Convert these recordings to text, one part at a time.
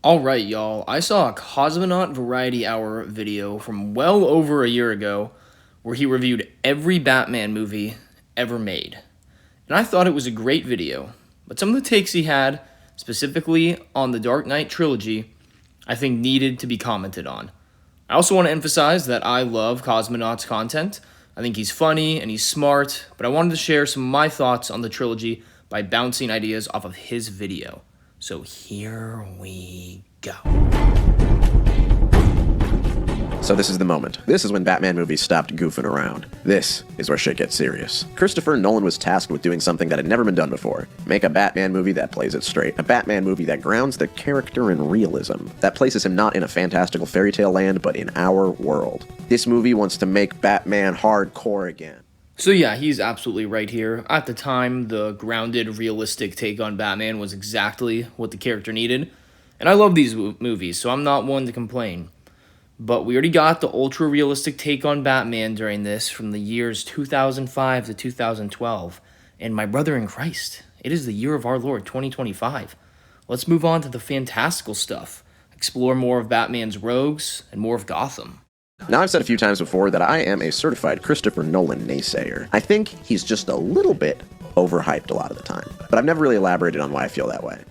Alright, y'all. I saw a Cosmonaut Variety Hour video from well over a year ago where he reviewed every Batman movie ever made. And I thought it was a great video, but some of the takes he had, specifically on the Dark Knight trilogy, I think needed to be commented on. I also want to emphasize that I love Cosmonaut's content. I think he's funny and he's smart, but I wanted to share some of my thoughts on the trilogy by bouncing ideas off of his video. So here we go. So this is the moment. This is when Batman movies stopped goofing around. This is where shit gets serious. Christopher Nolan was tasked with doing something that had never been done before. Make a Batman movie that plays it straight. A Batman movie that grounds the character in realism. That places him not in a fantastical fairy tale land, but in our world. This movie wants to make Batman hardcore again. So yeah, he's absolutely right here. At the time, the grounded, realistic take on Batman was exactly what the character needed. And I love these movies, so I'm not one to complain. But we already got the ultra-realistic take on Batman during this from the years 2005 to 2012. And my brother in Christ, it is the year of our Lord, 2025. Let's move on to the fantastical stuff. Explore more of Batman's rogues and more of Gotham. Now, I've said a few times before that I am a certified Christopher Nolan naysayer. I think he's just a little bit overhyped a lot of the time, but I've never really elaborated on why I feel that way.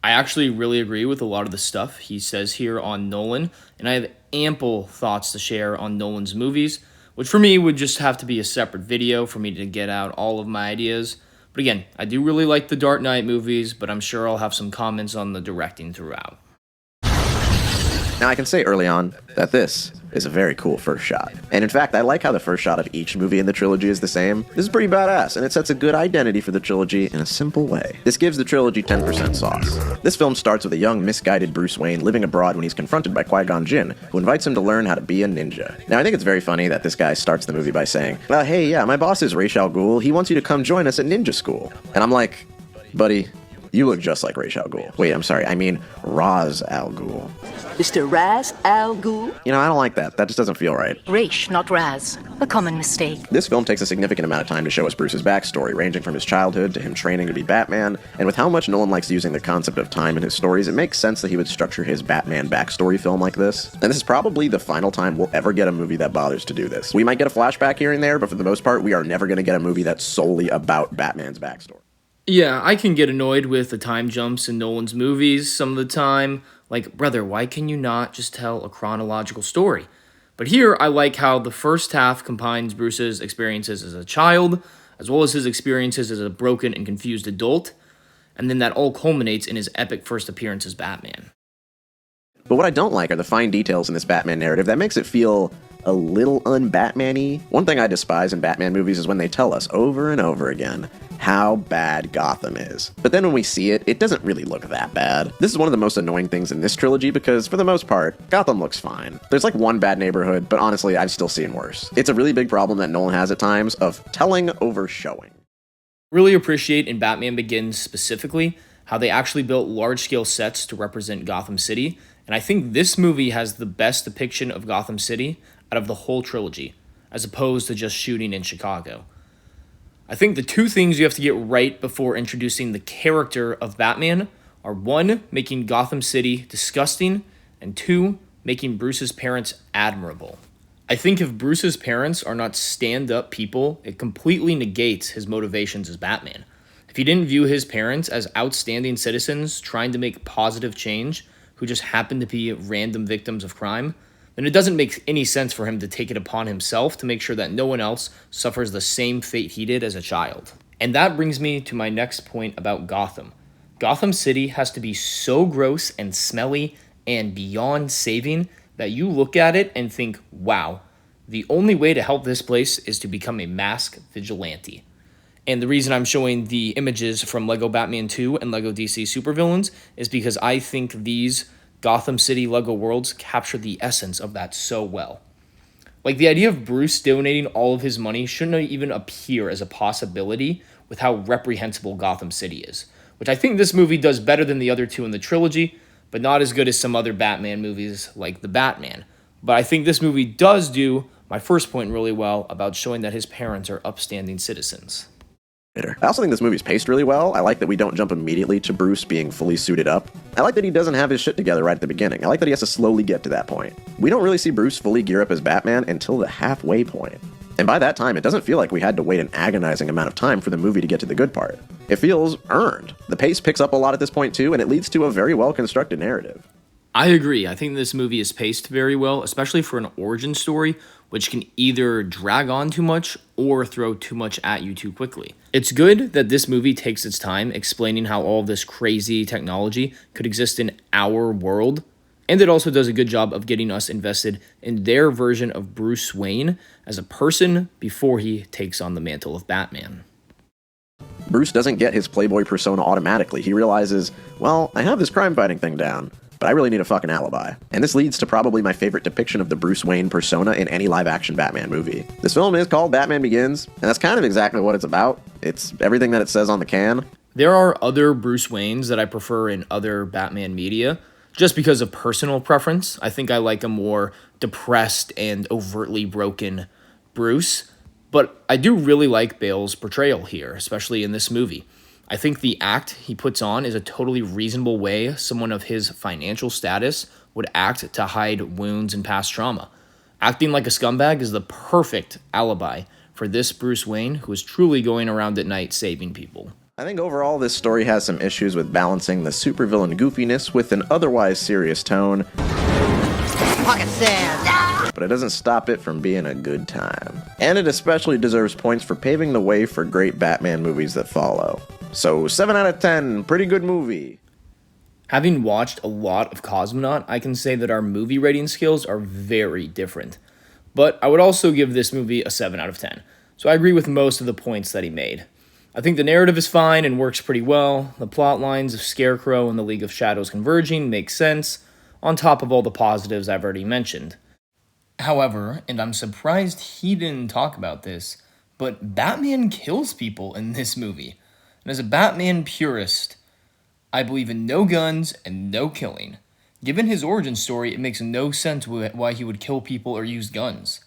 I actually really agree with a lot of the stuff he says here on Nolan, and I have ample thoughts to share on Nolan's movies, which for me would just have to be a separate video for me to get out all of my ideas. But again, I do really like the Dark Knight movies, but I'm sure I'll have some comments on the directing throughout. Now, I can say early on that this is a very cool first shot. And in fact, I like how the first shot of each movie in the trilogy is the same. This is pretty badass, and it sets a good identity for the trilogy in a simple way. This gives the trilogy 10% sauce. This film starts with a young, misguided Bruce Wayne living abroad when he's confronted by Qui-Gon Jinn, who invites him to learn how to be a ninja. Now, I think it's very funny that this guy starts the movie by saying, well, hey, yeah, my boss is Ra's al Ghul. He wants you to come join us at ninja school. And I'm like, buddy, you look just like Ra's al Ghul. Wait, I'm sorry, I mean Ra's al Ghul. Mr. Raz Al Ghul? You know, I don't like that. That just doesn't feel right. Raish, not Raz. A common mistake. This film takes a significant amount of time to show us Bruce's backstory, ranging from his childhood to him training to be Batman, and with how much Nolan likes using the concept of time in his stories, it makes sense that he would structure his Batman backstory film like this. And this is probably the final time we'll ever get a movie that bothers to do this. We might get a flashback here and there, but for the most part, we are never going to get a movie that's solely about Batman's backstory. Yeah, I can get annoyed with the time jumps in Nolan's movies some of the time. Like, brother, why can you not just tell a chronological story? But here, I like how the first half combines Bruce's experiences as a child, as well as his experiences as a broken and confused adult, and then that all culminates in his epic first appearance as Batman. But what I don't like are the fine details in this Batman narrative that makes it feel a little un-Batman-y. One thing I despise in Batman movies is when they tell us over and over again how bad Gotham is. But then when we see it, it doesn't really look that bad. This is one of the most annoying things in this trilogy because, for the most part, Gotham looks fine. There's like one bad neighborhood, but honestly, I've still seen worse. It's a really big problem that Nolan has at times of telling over showing. Really appreciate in Batman Begins specifically how they actually built large-scale sets to represent Gotham City, and I think this movie has the best depiction of Gotham City out of the whole trilogy, as opposed to just shooting in Chicago. I think the two things you have to get right before introducing the character of Batman are one, making Gotham City disgusting, and two, making Bruce's parents admirable. I think if Bruce's parents are not stand-up people, it completely negates his motivations as Batman. If he didn't view his parents as outstanding citizens trying to make positive change who just happen to be random victims of crime, then it doesn't make any sense for him to take it upon himself to make sure that no one else suffers the same fate he did as a child. And that brings me to my next point about Gotham. Gotham City has to be so gross and smelly and beyond saving that you look at it and think, wow, the only way to help this place is to become a masked vigilante. And the reason I'm showing the images from LEGO Batman 2 and LEGO DC Supervillains is because I think these Gotham City LEGO worlds capture the essence of that so well. Like, the idea of Bruce donating all of his money shouldn't even appear as a possibility with how reprehensible Gotham City is, which I think this movie does better than the other two in the trilogy, but not as good as some other Batman movies like The Batman. But I think this movie does do my first point really well about showing that his parents are upstanding citizens. I also think this movie's paced really well. I like that we don't jump immediately to Bruce being fully suited up. I like that he doesn't have his shit together right at the beginning. I like that he has to slowly get to that point. We don't really see Bruce fully gear up as Batman until the halfway point. And by that time, it doesn't feel like we had to wait an agonizing amount of time for the movie to get to the good part. It feels earned. The pace picks up a lot at this point too, and it leads to a very well-constructed narrative. I agree. I think this movie is paced very well, especially for an origin story, which can either drag on too much or throw too much at you too quickly. It's good that this movie takes its time explaining how all of this crazy technology could exist in our world, and it also does a good job of getting us invested in their version of Bruce Wayne as a person before he takes on the mantle of Batman. Bruce doesn't get his playboy persona automatically. He realizes, well, I have this crime-fighting thing down, but I really need a fucking alibi. And this leads to probably my favorite depiction of the Bruce Wayne persona in any live-action Batman movie. This film is called Batman Begins, and that's kind of exactly what it's about. It's everything that it says on the can. There are other Bruce Waynes that I prefer in other Batman media, just because of personal preference. I think I like a more depressed and overtly broken Bruce, but I do really like Bale's portrayal here, especially in this movie. I think the act he puts on is a totally reasonable way someone of his financial status would act to hide wounds and past trauma. Acting like a scumbag is the perfect alibi for this Bruce Wayne who is truly going around at night saving people. I think overall this story has some issues with balancing the supervillain goofiness with an otherwise serious tone. Pocket sand. But it doesn't stop it from being a good time. And it especially deserves points for paving the way for great Batman movies that follow. So 7 out of 10, pretty good movie. Having watched a lot of Cosmonaut, I can say that our movie rating skills are very different. But I would also give this movie a 7 out of 10. So I agree with most of the points that he made. I think the narrative is fine and works pretty well. The plot lines of Scarecrow and the League of Shadows converging make sense, on top of all the positives I've already mentioned. However, and I'm surprised he didn't talk about this, but Batman kills people in this movie. And as a Batman purist, I believe in no guns and no killing. Given his origin story, it makes no sense why he would kill people or use guns.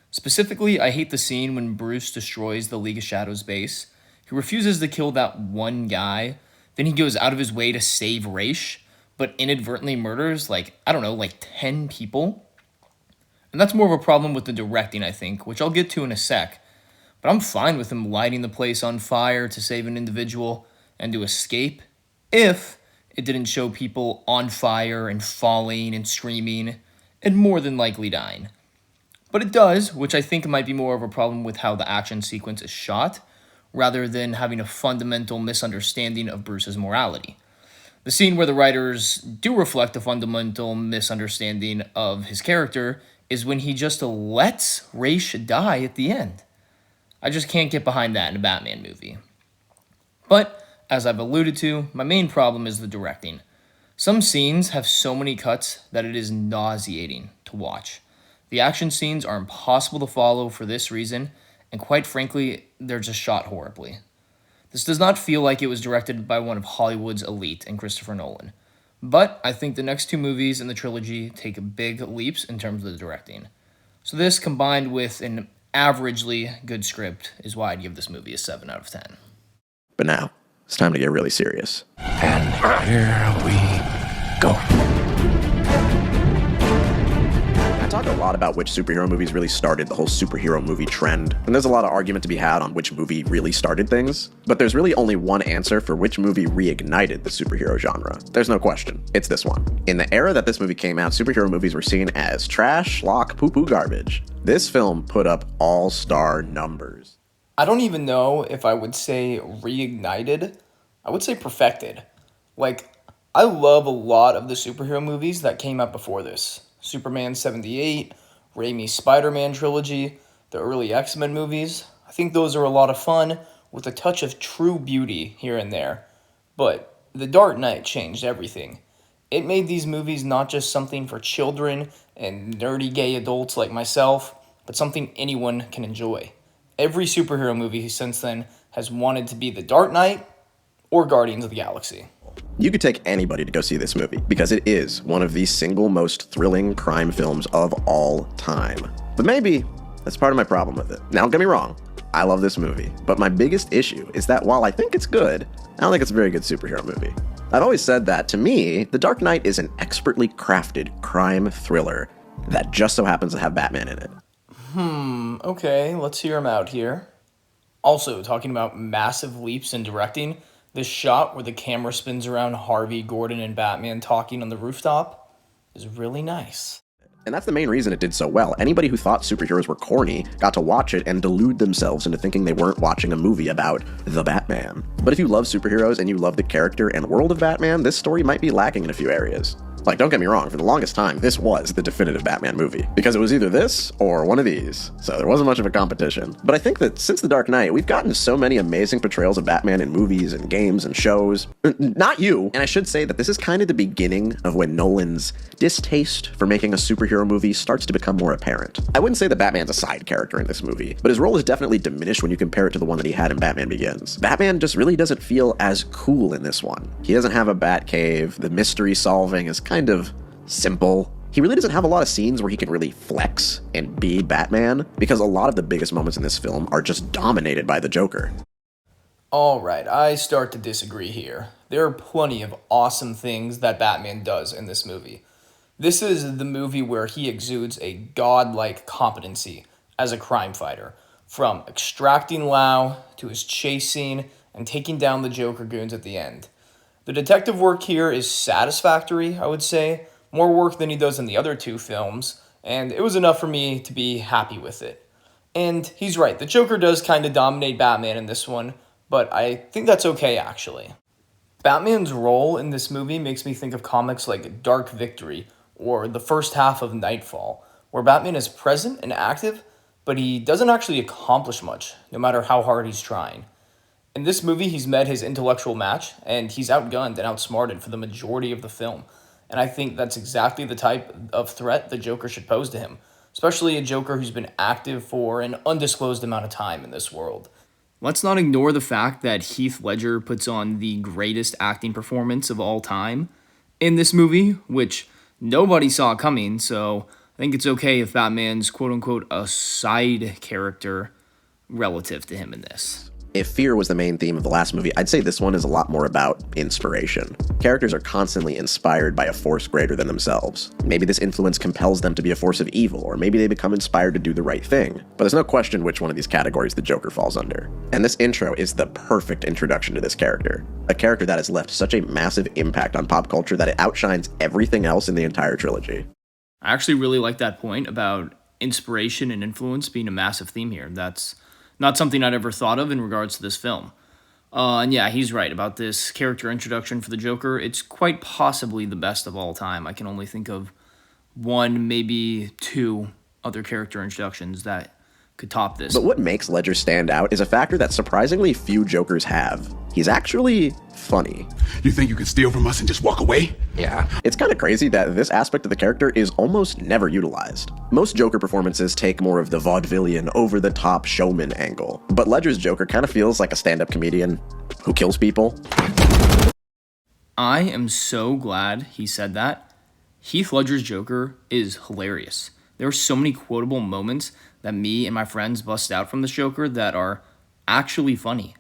Specifically, I hate the scene when Bruce destroys the League of Shadows base. He refuses to kill that one guy, then he goes out of his way to save Ra's, but inadvertently murders, 10 people. And that's more of a problem with the directing, I think, which I'll get to in a sec. But I'm fine with him lighting the place on fire to save an individual and to escape, if it didn't show people on fire and falling and screaming and more than likely dying. But it does, which I think might be more of a problem with how the action sequence is shot, rather than having a fundamental misunderstanding of Bruce's morality. The scene where the writers do reflect a fundamental misunderstanding of his character is when he just lets Ra's die at the end. I just can't get behind that in a Batman movie. But, as I've alluded to, my main problem is the directing. Some scenes have so many cuts that it is nauseating to watch. The action scenes are impossible to follow for this reason, and quite frankly, they're just shot horribly. This does not feel like it was directed by one of Hollywood's elite in Christopher Nolan. But I think the next two movies in the trilogy take big leaps in terms of the directing. So this, combined with an averagely good script, is why I'd give this movie a 7 out of 10. But now, it's time to get really serious. And here we go. I talked a lot about which superhero movies really started the whole superhero movie trend, and there's a lot of argument to be had on which movie really started things, but there's really only one answer for which movie reignited the superhero genre. There's no question. It's this one. In the era that this movie came out, superhero movies were seen as trash, schlock, poo-poo garbage. This film put up all-star numbers. I don't even know if I would say reignited. I would say perfected. I love a lot of the superhero movies that came out before this. Superman 78, Raimi's Spider-Man trilogy, the early X-Men movies. I think those are a lot of fun with a touch of true beauty here and there. But The Dark Knight changed everything. It made these movies not just something for children and nerdy gay adults like myself, but something anyone can enjoy. Every superhero movie since then has wanted to be The Dark Knight or Guardians of the Galaxy. You could take anybody to go see this movie, because it is one of the single most thrilling crime films of all time. But maybe that's part of my problem with it. Now, don't get me wrong, I love this movie, but my biggest issue is that while I think it's good, I don't think it's a very good superhero movie. I've always said that, to me, The Dark Knight is an expertly crafted crime thriller that just so happens to have Batman in it. Okay, let's hear him out here. Also, talking about massive leaps in directing, this shot where the camera spins around Harvey, Gordon, and Batman talking on the rooftop is really nice. And that's the main reason it did so well. Anybody who thought superheroes were corny got to watch it and delude themselves into thinking they weren't watching a movie about the Batman. But if you love superheroes and you love the character and world of Batman, this story might be lacking in a few areas. Like, don't get me wrong, for the longest time, this was the definitive Batman movie. Because it was either this or one of these. So there wasn't much of a competition. But I think that since The Dark Knight, we've gotten so many amazing portrayals of Batman in movies and games and shows. Not you. And I should say that this is kind of the beginning of when Nolan's distaste for making a superhero movie starts to become more apparent. I wouldn't say that Batman's a side character in this movie, but his role is definitely diminished when you compare it to the one that he had in Batman Begins. Batman just really doesn't feel as cool in this one. He doesn't have a Batcave, the mystery solving is kind of simple. He really doesn't have a lot of scenes where he can really flex and be Batman, because a lot of the biggest moments in this film are just dominated by the Joker. Alright, I start to disagree here. There are plenty of awesome things that Batman does in this movie. This is the movie where he exudes a godlike competency as a crime fighter, from extracting Lau to his chase scene and taking down the Joker goons at the end. The detective work here is satisfactory, I would say, more work than he does in the other two films, and it was enough for me to be happy with it. And he's right, the Joker does kind of dominate Batman in this one, but I think that's okay actually. Batman's role in this movie makes me think of comics like Dark Victory or the first half of Nightfall, where Batman is present and active, but he doesn't actually accomplish much, no matter how hard he's trying. In this movie, he's met his intellectual match, and he's outgunned and outsmarted for the majority of the film. And I think that's exactly the type of threat the Joker should pose to him, especially a Joker who's been active for an undisclosed amount of time in this world. Let's not ignore the fact that Heath Ledger puts on the greatest acting performance of all time in this movie, which nobody saw coming, so I think it's okay if Batman's quote-unquote a side character relative to him in this. If fear was the main theme of the last movie, I'd say this one is a lot more about inspiration. Characters are constantly inspired by a force greater than themselves. Maybe this influence compels them to be a force of evil, or maybe they become inspired to do the right thing. But there's no question which one of these categories the Joker falls under. And this intro is the perfect introduction to this character. A character that has left such a massive impact on pop culture that it outshines everything else in the entire trilogy. I actually really like that point about inspiration and influence being a massive theme here. That's not something I'd ever thought of in regards to this film. And yeah, he's right about this character introduction for the Joker. It's quite possibly the best of all time. I can only think of one, maybe two other character introductions that could top this. But what makes Ledger stand out is a factor that surprisingly few Jokers have. He's actually funny. You think you can steal from us and just walk away? Yeah. It's kind of crazy that this aspect of the character is almost never utilized. Most Joker performances take more of the vaudevillian, over-the-top showman angle. But Ledger's Joker kind of feels like a stand-up comedian who kills people. I am so glad he said that. Heath Ledger's Joker is hilarious. There are so many quotable moments that me and my friends bust out from this Joker that are actually funny.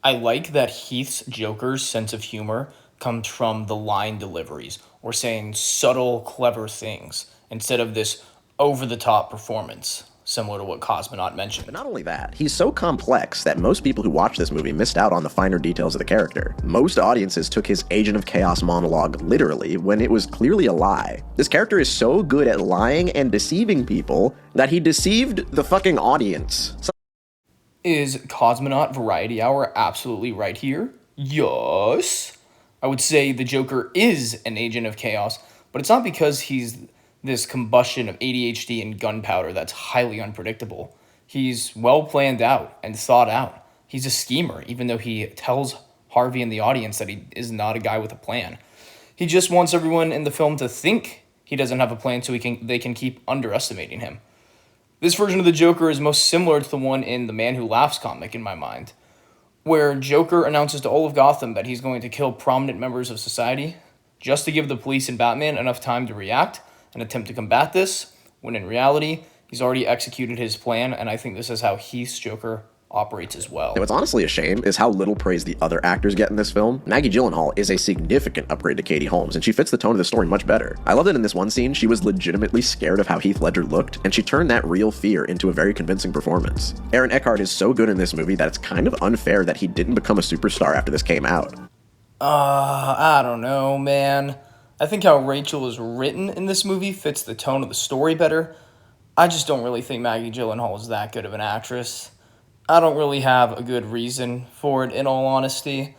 I like that Heath's Joker's sense of humor comes from the line deliveries, or saying subtle, clever things, instead of this over-the-top performance, similar to what Cosmonaut mentioned. But not only that, he's so complex that most people who watch this movie missed out on the finer details of the character. Most audiences took his Agent of Chaos monologue literally when it was clearly a lie. This character is so good at lying and deceiving people that he deceived the fucking audience. Is Cosmonaut Variety Hour absolutely right here? Yes. I would say the Joker is an agent of chaos, but it's not because he's this combustion of ADHD and gunpowder that's highly unpredictable. He's well planned out and thought out. He's a schemer, even though he tells Harvey and the audience that he is not a guy with a plan. He just wants everyone in the film to think he doesn't have a plan so they can keep underestimating him. This version of the Joker is most similar to the one in the Man Who Laughs comic in my mind, where Joker announces to all of Gotham that he's going to kill prominent members of society just to give the police and Batman enough time to react and attempt to combat this, when in reality, he's already executed his plan, and I think this is how Heath's Joker operates as well. And what's honestly a shame is how little praise the other actors get in this film. Maggie Gyllenhaal is a significant upgrade to Katie Holmes, and she fits the tone of the story much better. I love that in this one scene, she was legitimately scared of how Heath Ledger looked, and she turned that real fear into a very convincing performance. Aaron Eckhart is so good in this movie that it's kind of unfair that he didn't become a superstar after this came out. I don't know, man. I think how Rachel is written in this movie fits the tone of the story better. I just don't really think Maggie Gyllenhaal is that good of an actress. I don't really have a good reason for it, in all honesty,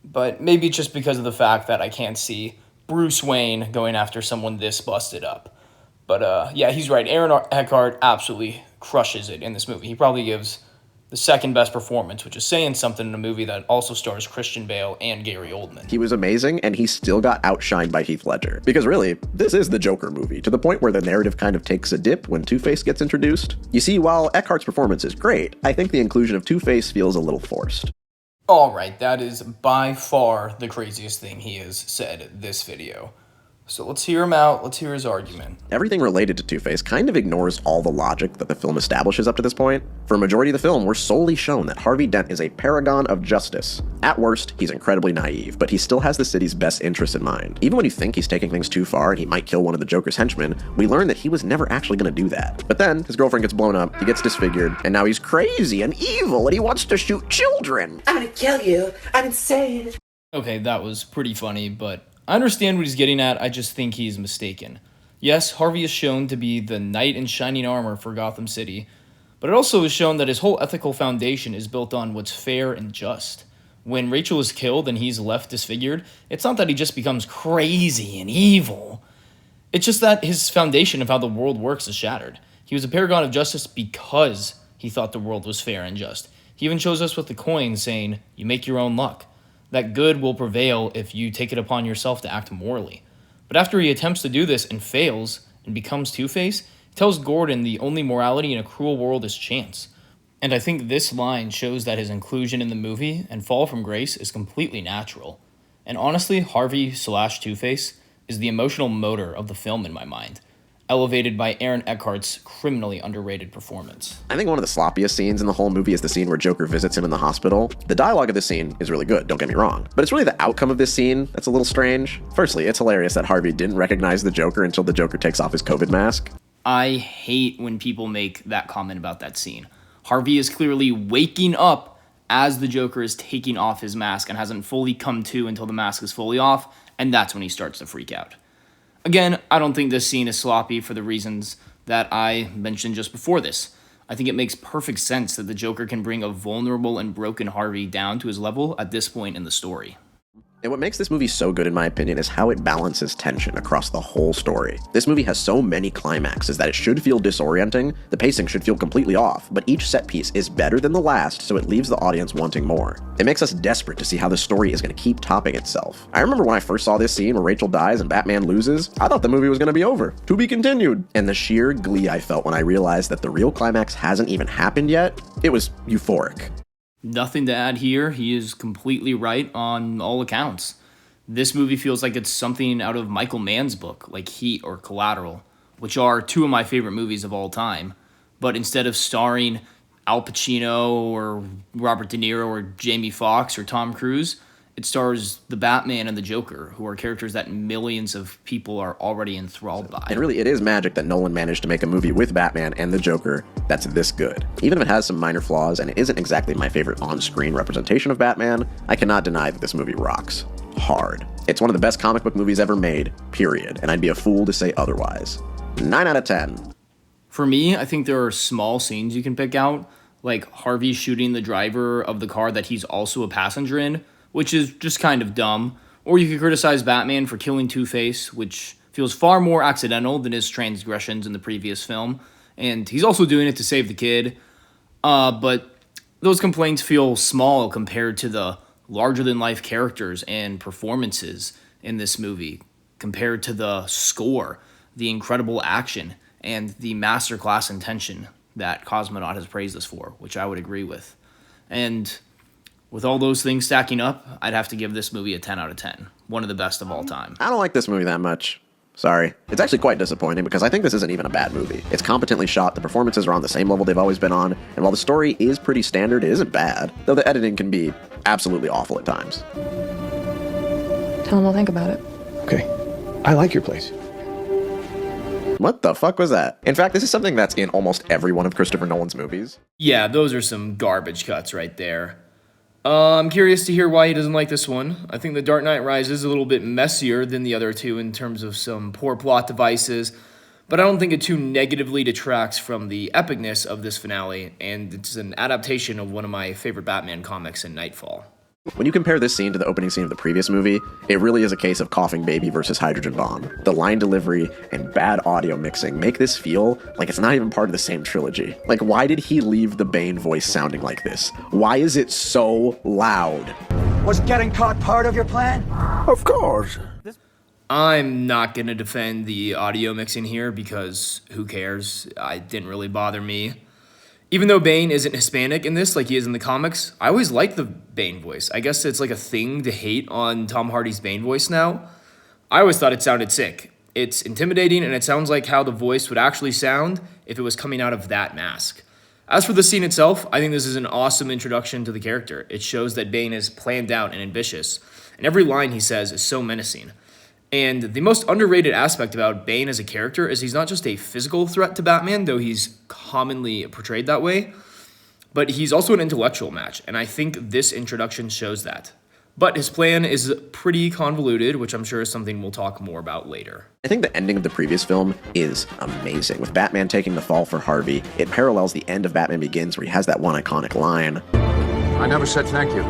but maybe just because of the fact that I can't see Bruce Wayne going after someone this busted up. But yeah, he's right. Aaron Eckhart absolutely crushes it in this movie. He probably gives the second best performance, which is saying something in a movie that also stars Christian Bale and Gary Oldman. He was amazing, and he still got outshined by Heath Ledger. Because really, this is the Joker movie, to the point where the narrative kind of takes a dip when Two-Face gets introduced. You see, while Eckhart's performance is great, I think the inclusion of Two-Face feels a little forced. Alright, that is by far the craziest thing he has said in this video. So let's hear him out, let's hear his argument. Everything related to Two-Face kind of ignores all the logic that the film establishes up to this point. For a majority of the film, we're solely shown that Harvey Dent is a paragon of justice. At worst, he's incredibly naive, but he still has the city's best interests in mind. Even when you think he's taking things too far and he might kill one of the Joker's henchmen, we learn that he was never actually going to do that. But then, his girlfriend gets blown up, he gets disfigured, and now he's crazy and evil and he wants to shoot children. I'm gonna kill you. I'm insane. Okay, that was pretty funny, but I understand what he's getting at, I just think he's mistaken. Yes, Harvey is shown to be the knight in shining armor for Gotham City, but it also is shown that his whole ethical foundation is built on what's fair and just. When Rachel is killed and he's left disfigured, it's not that he just becomes crazy and evil. It's just that his foundation of how the world works is shattered. He was a paragon of justice because he thought the world was fair and just. He even shows us with the coin saying, you make your own luck. That good will prevail if you take it upon yourself to act morally. But after he attempts to do this and fails and becomes Two-Face, he tells Gordon the only morality in a cruel world is chance. And I think this line shows that his inclusion in the movie and fall from grace is completely natural. And honestly, Harvey / Two-Face is the emotional motor of the film in my mind, elevated by Aaron Eckhart's criminally underrated performance. I think one of the sloppiest scenes in the whole movie is the scene where Joker visits him in the hospital. The dialogue of this scene is really good, don't get me wrong, but it's really the outcome of this scene that's a little strange. Firstly, it's hilarious that Harvey didn't recognize the Joker until the Joker takes off his COVID mask. I hate when people make that comment about that scene. Harvey is clearly waking up as the Joker is taking off his mask and hasn't fully come to until the mask is fully off, and that's when he starts to freak out. Again, I don't think this scene is sloppy for the reasons that I mentioned just before this. I think it makes perfect sense that the Joker can bring a vulnerable and broken Harvey down to his level at this point in the story. And what makes this movie so good, in my opinion, is how it balances tension across the whole story. This movie has so many climaxes that it should feel disorienting, the pacing should feel completely off, but each set piece is better than the last, so it leaves the audience wanting more. It makes us desperate to see how the story is going to keep topping itself. I remember when I first saw this scene where Rachel dies and Batman loses, I thought the movie was going to be over. To be continued. And the sheer glee I felt when I realized that the real climax hasn't even happened yet, it was euphoric. Nothing to add here. He is completely right on all accounts. This movie feels like it's something out of Michael Mann's book, like Heat or Collateral, which are two of my favorite movies of all time. But instead of starring Al Pacino or Robert De Niro or Jamie Foxx or Tom Cruise, it stars the Batman and the Joker, who are characters that millions of people are already enthralled by. And really, it is magic that Nolan managed to make a movie with Batman and the Joker that's this good. Even if it has some minor flaws and it isn't exactly my favorite on-screen representation of Batman, I cannot deny that this movie rocks. Hard. It's one of the best comic book movies ever made, period, and I'd be a fool to say otherwise. 9 out of 10. For me, I think there are small scenes you can pick out, like Harvey shooting the driver of the car that he's also a passenger in, which is just kind of dumb. Or you could criticize Batman for killing Two-Face, which feels far more accidental than his transgressions in the previous film. And he's also doing it to save the kid. But those complaints feel small compared to the larger-than-life characters and performances in this movie, compared to the score, the incredible action, and the masterclass intention that Cosmonaut has praised us for, which I would agree with. And with all those things stacking up, I'd have to give this movie a 10 out of 10. One of the best of all time. I don't like this movie that much. Sorry. It's actually quite disappointing because I think this isn't even a bad movie. It's competently shot, the performances are on the same level they've always been on, and while the story is pretty standard, it isn't bad, though the editing can be absolutely awful at times. Tell him I'll think about it. Okay. I like your place. What the fuck was that? In fact, this is something that's in almost every one of Christopher Nolan's movies. Yeah, those are some garbage cuts right there. I'm curious to hear why he doesn't like this one. I think The Dark Knight Rises is a little bit messier than the other two in terms of some poor plot devices, but I don't think it too negatively detracts from the epicness of this finale, and it's an adaptation of one of my favorite Batman comics in Nightfall. When you compare this scene to the opening scene of the previous movie, it really is a case of coughing baby versus hydrogen bomb. The line delivery and bad audio mixing make this feel like it's not even part of the same trilogy. Like, why did he leave the Bane voice sounding like this? Why is it so loud? Was getting caught part of your plan? Of course. I'm not going to defend the audio mixing here because who cares? It didn't really bother me. Even though Bane isn't Hispanic in this like he is in the comics, I always liked the Bane voice. I guess it's like a thing to hate on Tom Hardy's Bane voice now. I always thought it sounded sick. It's intimidating and it sounds like how the voice would actually sound if it was coming out of that mask. As for the scene itself, I think this is an awesome introduction to the character. It shows that Bane is planned out and ambitious, and every line he says is so menacing. And the most underrated aspect about Bane as a character is he's not just a physical threat to Batman, though he's commonly portrayed that way, but he's also an intellectual match, and I think this introduction shows that. But his plan is pretty convoluted, which I'm sure is something we'll talk more about later. I think the ending of the previous film is amazing. With Batman taking the fall for Harvey, it parallels the end of Batman Begins where he has that one iconic line. I never said thank you.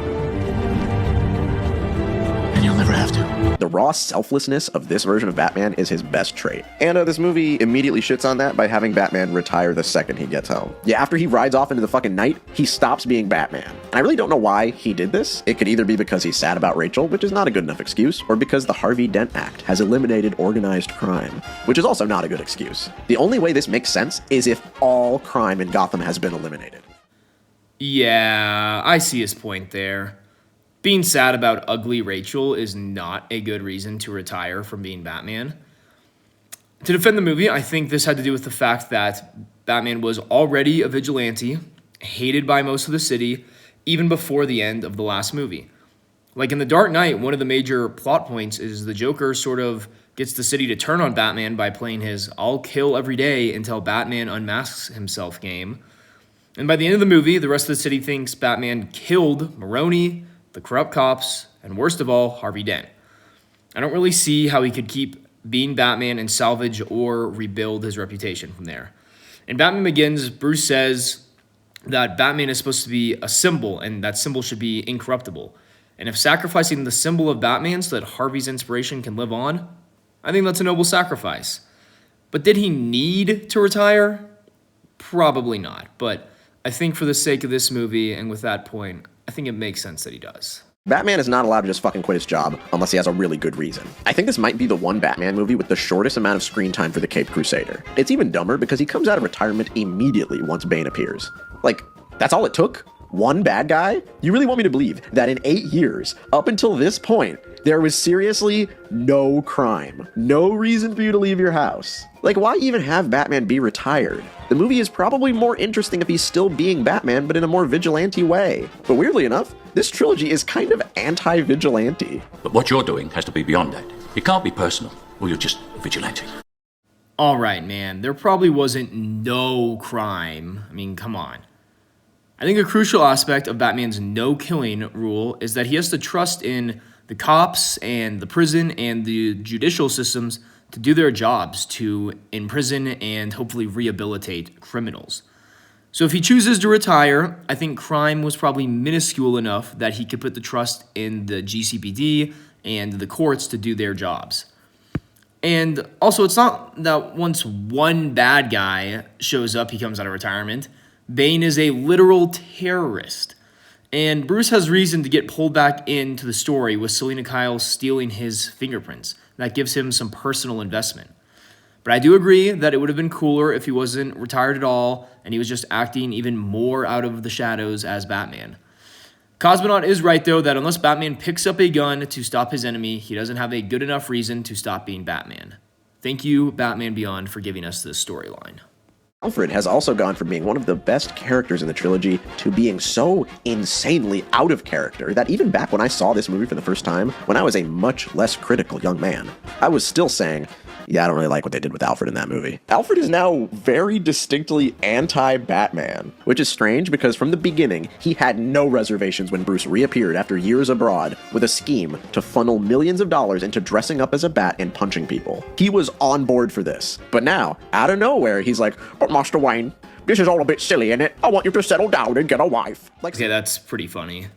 And you'll never have to. The raw selflessness of this version of Batman is his best trait. And this movie immediately shits on that by having Batman retire the second he gets home. Yeah, after he rides off into the fucking night, he stops being Batman. And I really don't know why he did this. It could either be because he's sad about Rachel, which is not a good enough excuse, or because the Harvey Dent Act has eliminated organized crime, which is also not a good excuse. The only way this makes sense is if all crime in Gotham has been eliminated. Yeah, I see his point there. Being sad about ugly Rachel is not a good reason to retire from being Batman. To defend the movie, I think this had to do with the fact that Batman was already a vigilante, hated by most of the city, even before the end of the last movie. Like in The Dark Knight, one of the major plot points is the Joker sort of gets the city to turn on Batman by playing his "I'll kill every day until Batman unmasks himself" game. And by the end of the movie, the rest of the city thinks Batman killed Maroni, the corrupt cops, and worst of all, Harvey Dent. I don't really see how he could keep being Batman and salvage or rebuild his reputation from there. In Batman Begins, Bruce says that Batman is supposed to be a symbol, and that symbol should be incorruptible. And if sacrificing the symbol of Batman so that Harvey's inspiration can live on, I think that's a noble sacrifice. But did he need to retire? Probably not. But I think for the sake of this movie, and with that point, I think it makes sense that he does. Batman is not allowed to just fucking quit his job unless he has a really good reason. I think this might be the one Batman movie with the shortest amount of screen time for the Caped Crusader. It's even dumber because he comes out of retirement immediately once Bane appears. Like, that's all it took? One bad guy? You really want me to believe that in 8 years, up until this point, there was seriously no crime. No reason for you to leave your house. Like, why even have Batman be retired? The movie is probably more interesting if he's still being Batman, but in a more vigilante way. But weirdly enough, this trilogy is kind of anti-vigilante. But what you're doing has to be beyond that. It can't be personal, or you're just a vigilante. All right, man, there probably wasn't no crime. I mean, come on. I think a crucial aspect of Batman's no-killing rule is that he has to trust in the cops and the prison and the judicial systems to do their jobs to imprison and hopefully rehabilitate criminals. So if he chooses to retire, I think crime was probably minuscule enough that he could put the trust in the GCPD and the courts to do their jobs. And also, it's not that once one bad guy shows up, he comes out of retirement. Bane is a literal terrorist. And Bruce has reason to get pulled back into the story with Selina Kyle stealing his fingerprints. That gives him some personal investment. But I do agree that it would have been cooler if he wasn't retired at all and he was just acting even more out of the shadows as Batman. Cosmonaut is right, though, that unless Batman picks up a gun to stop his enemy, he doesn't have a good enough reason to stop being Batman. Thank you, Batman Beyond, for giving us this storyline. Alfred has also gone from being one of the best characters in the trilogy to being so insanely out of character that even back when I saw this movie for the first time, when I was a much less critical young man, I was still saying, yeah, I don't really like what they did with Alfred in that movie. Alfred is now very distinctly anti-Batman, which is strange because from the beginning, he had no reservations when Bruce reappeared after years abroad with a scheme to funnel millions of dollars into dressing up as a bat and punching people. He was on board for this. But now, out of nowhere, he's like, but Master Wayne, this is all a bit silly, isn't it? I want you to settle down and get a wife. Okay, that's pretty funny.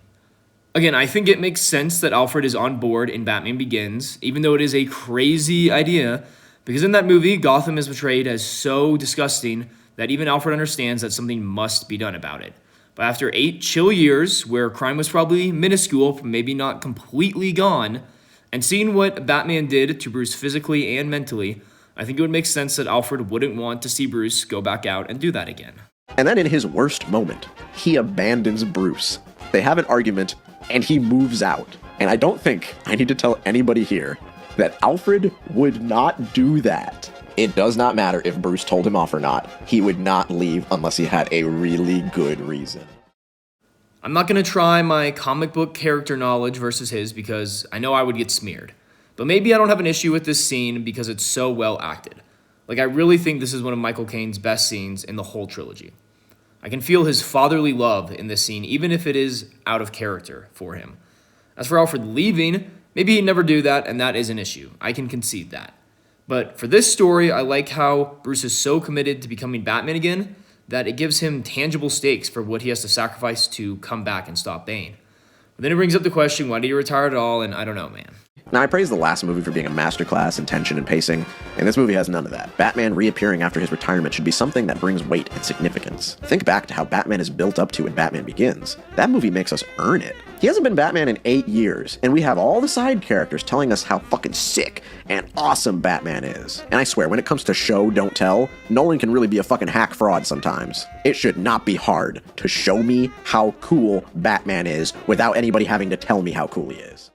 Again, I think it makes sense that Alfred is on board in Batman Begins, even though it is a crazy idea, because in that movie, Gotham is portrayed as so disgusting that even Alfred understands that something must be done about it. But after 8 chill years, where crime was probably minuscule, maybe not completely gone, and seeing what Batman did to Bruce physically and mentally, I think it would make sense that Alfred wouldn't want to see Bruce go back out and do that again. And then in his worst moment, he abandons Bruce. They have an argument, and he moves out. And I don't think I need to tell anybody here that Alfred would not do that. It does not matter if Bruce told him off or not. He would not leave unless he had a really good reason. I'm not going to try my comic book character knowledge versus his because I know I would get smeared. But maybe I don't have an issue with this scene because it's so well acted. Like, I really think this is one of Michael Caine's best scenes in the whole trilogy. I can feel his fatherly love in this scene, even if it is out of character for him. As for Alfred leaving, maybe he'd never do that, and that is an issue. I can concede that. But for this story, I like how Bruce is so committed to becoming Batman again that it gives him tangible stakes for what he has to sacrifice to come back and stop Bane. But then it brings up the question, why did he retire at all? And I don't know, man. Now, I praised the last movie for being a masterclass in tension and pacing, and this movie has none of that. Batman reappearing after his retirement should be something that brings weight and significance. Think back to how Batman is built up to in Batman Begins. That movie makes us earn it. He hasn't been Batman in 8 years, and we have all the side characters telling us how fucking sick and awesome Batman is. And I swear, when it comes to show, don't tell, Nolan can really be a fucking hack fraud sometimes. It should not be hard to show me how cool Batman is without anybody having to tell me how cool he is.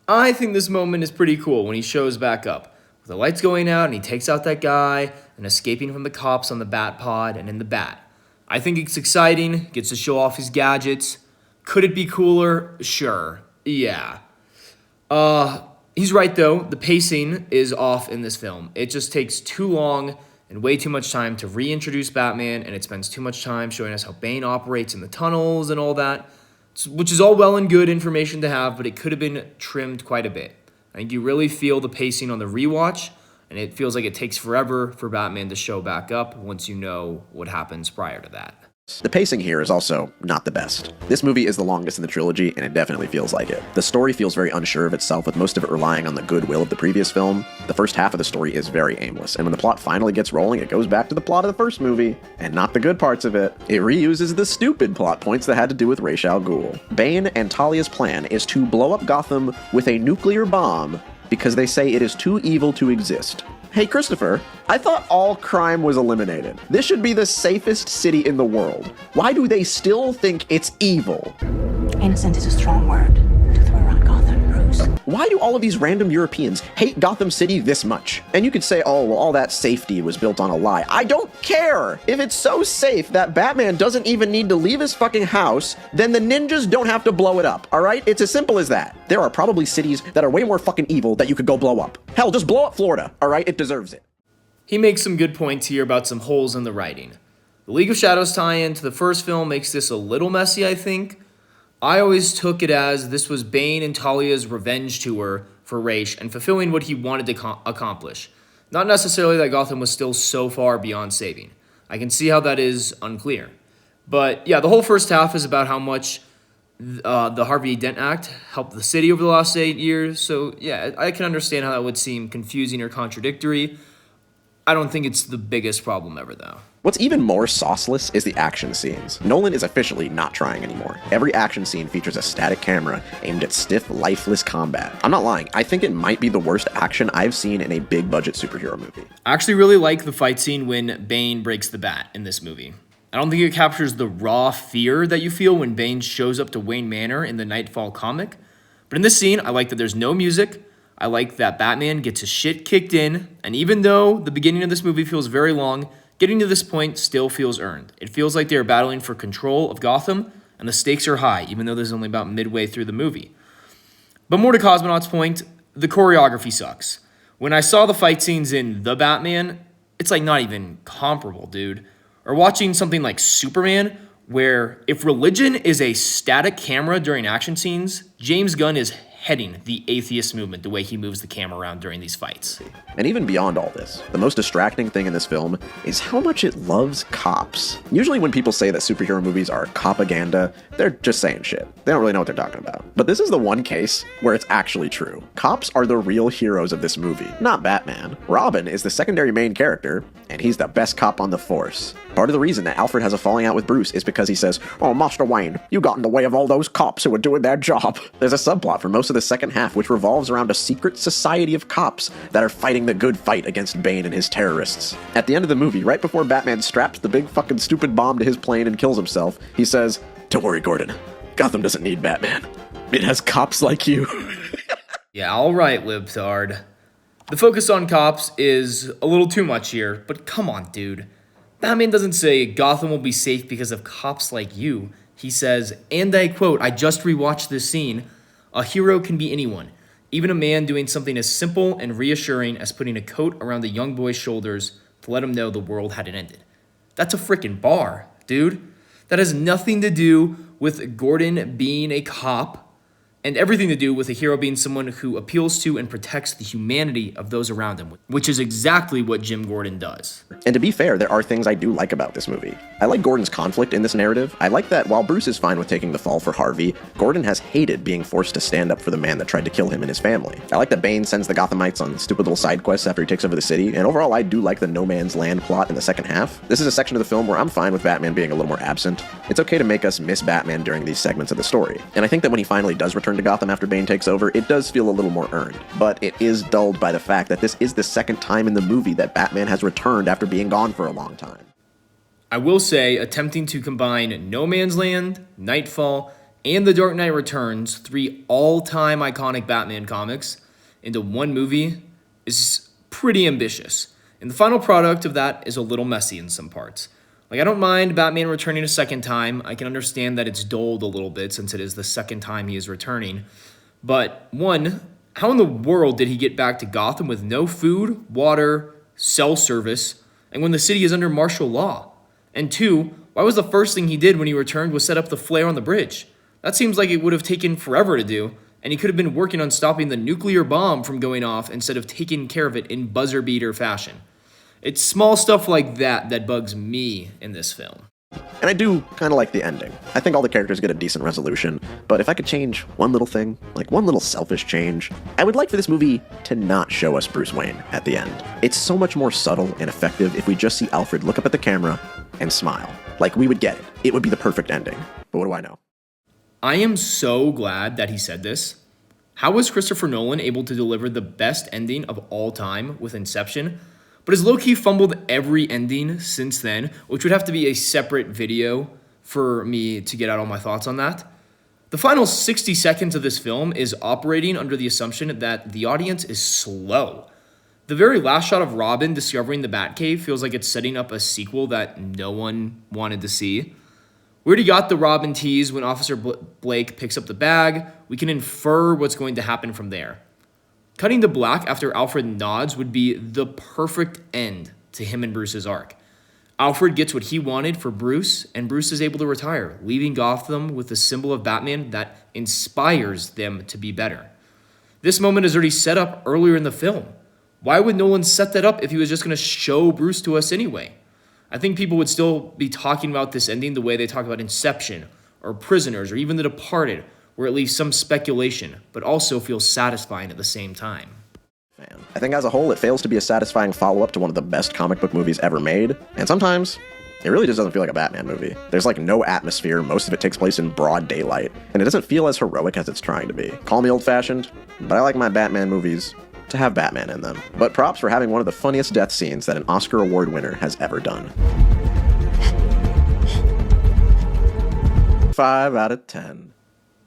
I think this moment is pretty cool when he shows back up. With the lights going out and he takes out that guy and escaping from the cops on the Bat Pod and in the Bat. I think it's exciting, gets to show off his gadgets. Could it be cooler? Sure. Yeah. He's right though, the pacing is off in this film. It just takes too long and way too much time to reintroduce Batman, and it spends too much time showing us how Bane operates in the tunnels and all that. Which is all well and good information to have, but it could have been trimmed quite a bit. I think you really feel the pacing on the rewatch, and it feels like it takes forever for Batman to show back up once you know what happens prior to that. The pacing here is also not the best. This movie is the longest in the trilogy, and it definitely feels like it. The story feels very unsure of itself, with most of it relying on the goodwill of the previous film. The first half of the story is very aimless, and when the plot finally gets rolling, it goes back to the plot of the first movie, and not the good parts of it. It reuses the stupid plot points that had to do with Ra's al Ghul. Bane and Talia's plan is to blow up Gotham with a nuclear bomb because they say it is too evil to exist. Hey, Christopher, I thought all crime was eliminated. This should be the safest city in the world. Why do they still think it's evil? Innocent is a strong word to throw around Gotham, Bruce. Why do all of these random Europeans hate Gotham City this much? And you could say, oh, well, all that safety was built on a lie. I don't care! If it's so safe that Batman doesn't even need to leave his fucking house, then the ninjas don't have to blow it up, alright? It's as simple as that. There are probably cities that are way more fucking evil that you could go blow up. Hell, just blow up Florida, alright? It deserves it. He makes some good points here about some holes in the writing. The League of Shadows tie-in to the first film makes this a little messy, I think. I always took it as this was Bane and Talia's revenge tour for Ra's and fulfilling what he wanted to accomplish. Not necessarily that Gotham was still so far beyond saving. I can see how that is unclear. But yeah, the whole first half is about how much the Harvey Dent Act helped the city over the last 8 years. So yeah, I can understand how that would seem confusing or contradictory. I don't think it's the biggest problem ever, though. What's even more sauceless is the action scenes. Nolan is officially not trying anymore. Every action scene features a static camera aimed at stiff, lifeless combat. I'm not lying, I think it might be the worst action I've seen in a big-budget superhero movie. I actually really like the fight scene when Bane breaks the bat in this movie. I don't think it captures the raw fear that you feel when Bane shows up to Wayne Manor in the Nightfall comic. But in this scene, I like that there's no music. I like that Batman gets his shit kicked in, and even though the beginning of this movie feels very long, getting to this point still feels earned. It feels like they are battling for control of Gotham, and the stakes are high, even though this is only about midway through the movie. But more to Cosmonaut's point, the choreography sucks. When I saw the fight scenes in The Batman, it's like not even comparable, dude. Or watching something like Superman, where if religion is a static camera during action scenes, James Gunn is heading the atheist movement the way he moves the camera around during these fights. And even beyond all this, the most distracting thing in this film is how much it loves cops. Usually when people say that superhero movies are copaganda, they're just saying shit. They don't really know what they're talking about. But this is the one case where it's actually true. Cops are the real heroes of this movie, not Batman. Robin is the secondary main character, and he's the best cop on the force. Part of the reason that Alfred has a falling out with Bruce is because he says, "Oh, Master Wayne, you got in the way of all those cops who were doing their job." There's a subplot for most of the second half which revolves around a secret society of cops that are fighting the good fight against Bane and his terrorists. At the end of the movie, right before Batman straps the big fucking stupid bomb to his plane and kills himself, he says, "Don't worry, Gordon. Gotham doesn't need Batman. It has cops like you." Yeah, alright, libtard. The focus on cops is a little too much here, but come on, dude. Batman doesn't say Gotham will be safe because of cops like you. He says, and I quote, I just rewatched this scene, a hero can be anyone, even a man doing something as simple and reassuring as putting a coat around a young boy's shoulders to let him know the world hadn't ended. That's a freaking bar, dude. That has nothing to do with Gordon being a cop and everything to do with a hero being someone who appeals to and protects the humanity of those around him, which is exactly what Jim Gordon does. And to be fair, there are things I do like about this movie. I like Gordon's conflict in this narrative. I like that while Bruce is fine with taking the fall for Harvey, Gordon has hated being forced to stand up for the man that tried to kill him and his family. I like that Bane sends the Gothamites on stupid little side quests after he takes over the city, and overall I do like the no man's land plot in the second half. This is a section of the film where I'm fine with Batman being a little more absent. It's okay to make us miss Batman during these segments of the story. And I think that when he finally does return to Gotham after Bane takes over, it does feel a little more earned. But it is dulled by the fact that this is the second time in the movie that Batman has returned after being gone for a long time. I will say, attempting to combine No Man's Land, Nightfall, and The Dark Knight Returns, 3 all-time iconic Batman comics, into one movie is pretty ambitious. And the final product of that is a little messy in some parts. Like, I don't mind Batman returning a second time. I can understand that it's dulled a little bit since it is the second time he is returning. But, one, how in the world did he get back to Gotham with no food, water, cell service, and when the city is under martial law? And 2, why was the first thing he did when he returned was set up the flare on the bridge? That seems like it would have taken forever to do, and he could have been working on stopping the nuclear bomb from going off instead of taking care of it in buzzer-beater fashion. It's small stuff like that that bugs me in this film. And I do kind of like the ending. I think all the characters get a decent resolution, but if I could change one little thing, like one little selfish change, I would like for this movie to not show us Bruce Wayne at the end. It's so much more subtle and effective if we just see Alfred look up at the camera and smile. Like, we would get it. It would be the perfect ending. But what do I know? I am so glad that he said this. How was Christopher Nolan able to deliver the best ending of all time with Inception, but has low-key fumbled every ending since then, which would have to be a separate video for me to get out all my thoughts on that? The final 60 seconds of this film is operating under the assumption that the audience is slow. The very last shot of Robin discovering the Batcave feels like it's setting up a sequel that no one wanted to see. We already got the Robin tease when Officer Blake picks up the bag. We can infer what's going to happen from there. Cutting to black after Alfred nods would be the perfect end to him and Bruce's arc. Alfred gets what he wanted for Bruce, and Bruce is able to retire, leaving Gotham with the symbol of Batman that inspires them to be better. This moment is already set up earlier in the film. Why would Nolan set that up if he was just going to show Bruce to us anyway? I think people would still be talking about this ending the way they talk about Inception, or Prisoners, or even The Departed, where it leaves some speculation, but also feels satisfying at the same time. I think as a whole, it fails to be a satisfying follow-up to one of the best comic book movies ever made, and sometimes it really just doesn't feel like a Batman movie. There's like no atmosphere, most of it takes place in broad daylight, and it doesn't feel as heroic as it's trying to be. Call me old-fashioned, but I like my Batman movies to have Batman in them. But props for having one of the funniest death scenes that an Oscar award winner has ever done. 5 out of 10.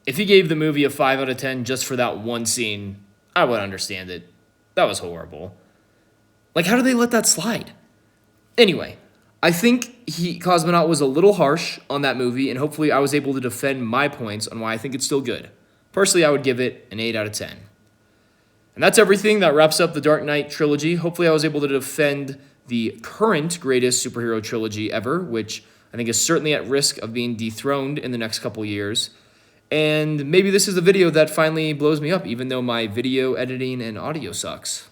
If you gave the movie a 5 out of 10 just for that one scene, I would understand it. That was horrible. Like, how did they let that slide? Anyway, I think Cosmonaut was a little harsh on that movie, and hopefully I was able to defend my points on why I think it's still good. Personally, I would give it an 8 out of 10. And that's everything. That wraps up the Dark Knight trilogy. Hopefully I was able to defend the current greatest superhero trilogy ever, which I think is certainly at risk of being dethroned in the next couple years. And maybe this is a video that finally blows me up, even though my video editing and audio sucks.